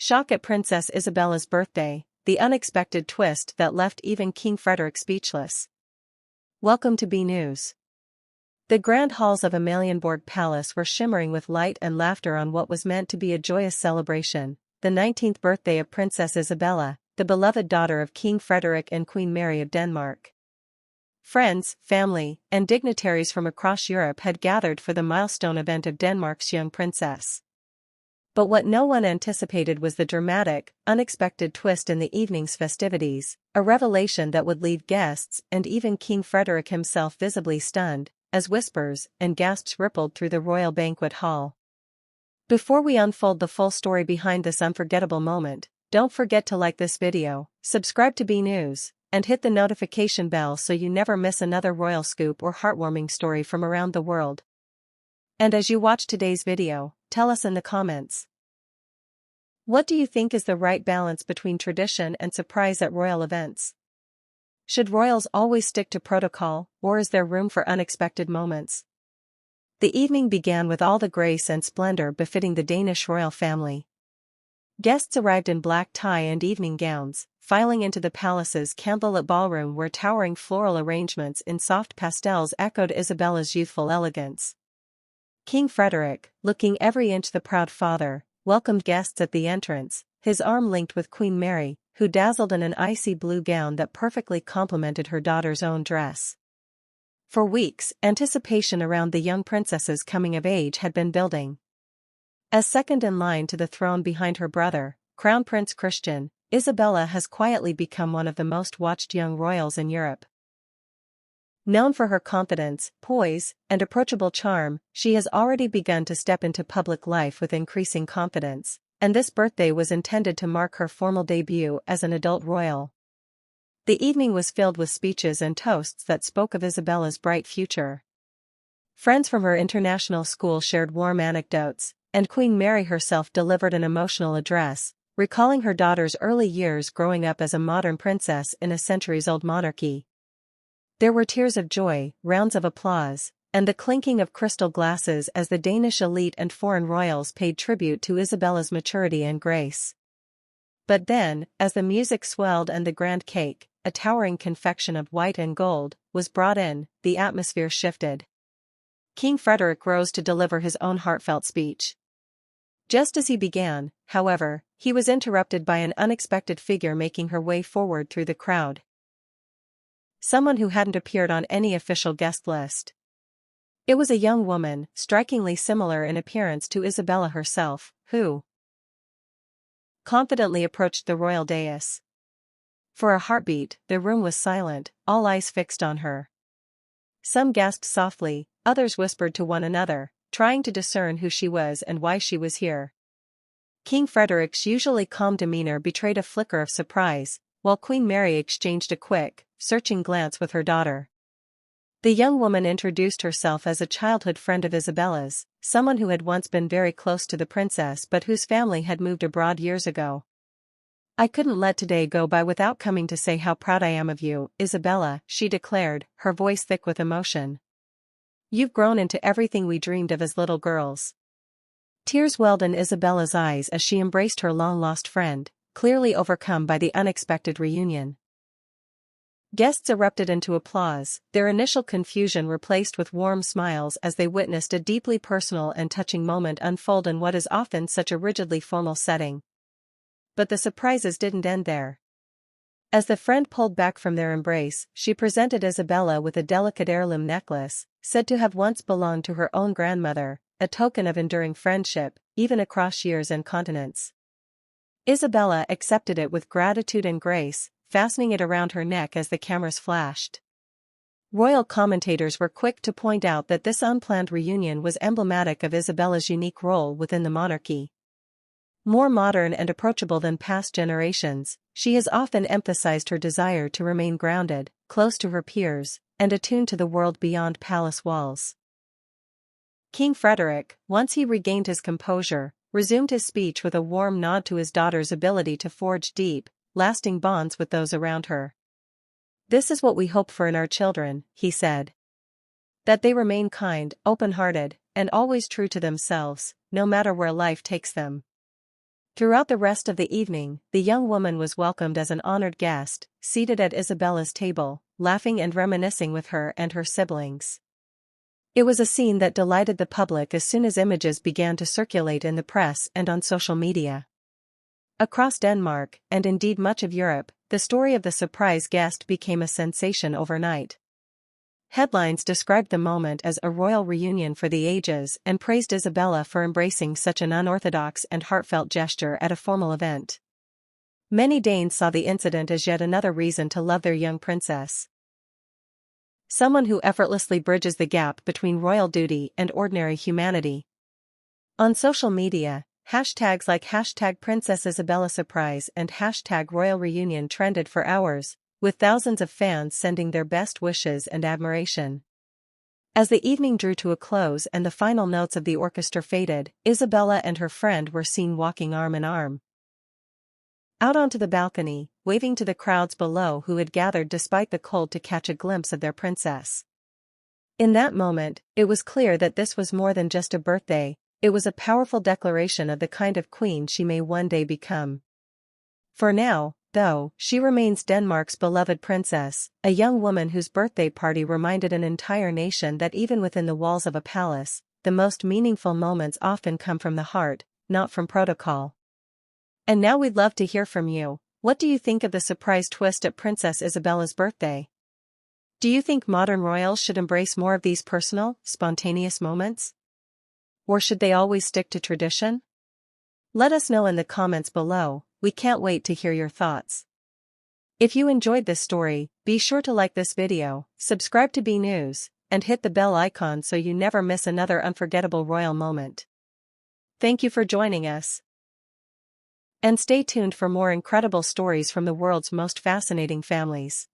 Shock at Princess Isabella's birthday, the unexpected twist that left even King Frederik speechless. Welcome to BNews. The grand halls of Amalienborg Palace were shimmering with light and laughter on what was meant to be a joyous celebration, the 19th birthday of Princess Isabella, the beloved daughter of King Frederik and Queen Mary of Denmark. Friends, family, and dignitaries from across Europe had gathered for the milestone event of Denmark's young princess. But what no one anticipated was the dramatic, unexpected twist in the evening's festivities, a revelation that would leave guests and even King Frederik himself visibly stunned, as whispers and gasps rippled through the royal banquet hall. Before we unfold the full story behind this unforgettable moment, don't forget to like this video, subscribe to BNews, and hit the notification bell so you never miss another royal scoop or heartwarming story from around the world. And as you watch today's video, tell us in the comments. What do you think is the right balance between tradition and surprise at royal events? Should royals always stick to protocol, or is there room for unexpected moments? The evening began with all the grace and splendor befitting the Danish royal family. Guests arrived in black tie and evening gowns, filing into the palace's candlelit ballroom where towering floral arrangements in soft pastels echoed Isabella's youthful elegance. King Frederik, looking every inch the proud father, welcomed guests at the entrance, his arm linked with Queen Mary, who dazzled in an icy blue gown that perfectly complemented her daughter's own dress. For weeks, anticipation around the young princess's coming of age had been building. As second in line to the throne behind her brother, Crown Prince Christian, Isabella has quietly become one of the most watched young royals in Europe. Known for her confidence, poise, and approachable charm, she has already begun to step into public life with increasing confidence, and this birthday was intended to mark her formal debut as an adult royal. The evening was filled with speeches and toasts that spoke of Isabella's bright future. Friends from her international school shared warm anecdotes, and Queen Mary herself delivered an emotional address, recalling her daughter's early years growing up as a modern princess in a centuries-old monarchy. There were tears of joy, rounds of applause, and the clinking of crystal glasses as the Danish elite and foreign royals paid tribute to Isabella's maturity and grace. But then, as the music swelled and the grand cake, a towering confection of white and gold, was brought in, the atmosphere shifted. King Frederik rose to deliver his own heartfelt speech. Just as he began, however, he was interrupted by an unexpected figure making her way forward through the crowd. Someone who hadn't appeared on any official guest list. It was a young woman, strikingly similar in appearance to Isabella herself, who confidently approached the royal dais. For a heartbeat, the room was silent, all eyes fixed on her. Some gasped softly, others whispered to one another, trying to discern who she was and why she was here. King Frederik's usually calm demeanor betrayed a flicker of surprise, while Queen Mary exchanged a quick, searching glance with her daughter. The young woman introduced herself as a childhood friend of Isabella's, someone who had once been very close to the princess but whose family had moved abroad years ago. "I couldn't let today go by without coming to say how proud I am of you, Isabella," she declared, her voice thick with emotion. "You've grown into everything we dreamed of as little girls." Tears welled in Isabella's eyes as she embraced her long-lost friend, clearly overcome by the unexpected reunion. Guests erupted into applause, their initial confusion replaced with warm smiles as they witnessed a deeply personal and touching moment unfold in what is often such a rigidly formal setting. But the surprises didn't end there. As the friend pulled back from their embrace, she presented Isabella with a delicate heirloom necklace, said to have once belonged to her own grandmother, a token of enduring friendship, even across years and continents. Isabella accepted it with gratitude and grace, fastening it around her neck as the cameras flashed. Royal commentators were quick to point out that this unplanned reunion was emblematic of Isabella's unique role within the monarchy. More modern and approachable than past generations, she has often emphasized her desire to remain grounded, close to her peers, and attuned to the world beyond palace walls. King Frederik, once he regained his composure, resumed his speech with a warm nod to his daughter's ability to forge deep, lasting bonds with those around her. "This is what we hope for in our children," he said. "That they remain kind, open-hearted, and always true to themselves, no matter where life takes them." Throughout the rest of the evening, the young woman was welcomed as an honored guest, seated at Isabella's table, laughing and reminiscing with her and her siblings. It was a scene that delighted the public as soon as images began to circulate in the press and on social media. Across Denmark, and indeed much of Europe, the story of the surprise guest became a sensation overnight. Headlines described the moment as a royal reunion for the ages and praised Isabella for embracing such an unorthodox and heartfelt gesture at a formal event. Many Danes saw the incident as yet another reason to love their young princess. Someone who effortlessly bridges the gap between royal duty and ordinary humanity. On social media, hashtags like #Princess Isabella Surprise and #Royal Reunion trended for hours, with thousands of fans sending their best wishes and admiration. As the evening drew to a close and the final notes of the orchestra faded, Isabella and her friend were seen walking arm in arm out onto the balcony, waving to the crowds below who had gathered despite the cold to catch a glimpse of their princess. In that moment, it was clear that this was more than just a birthday, it was a powerful declaration of the kind of queen she may one day become. For now, though, she remains Denmark's beloved princess, a young woman whose birthday party reminded an entire nation that even within the walls of a palace, the most meaningful moments often come from the heart, not from protocol. And now we'd love to hear from you. What do you think of the surprise twist at Princess Isabella's birthday? Do you think modern royals should embrace more of these personal, spontaneous moments? Or should they always stick to tradition? Let us know in the comments below, we can't wait to hear your thoughts. If you enjoyed this story, be sure to like this video, subscribe to BNews, and hit the bell icon so you never miss another unforgettable royal moment. Thank you for joining us. And stay tuned for more incredible stories from the world's most fascinating families.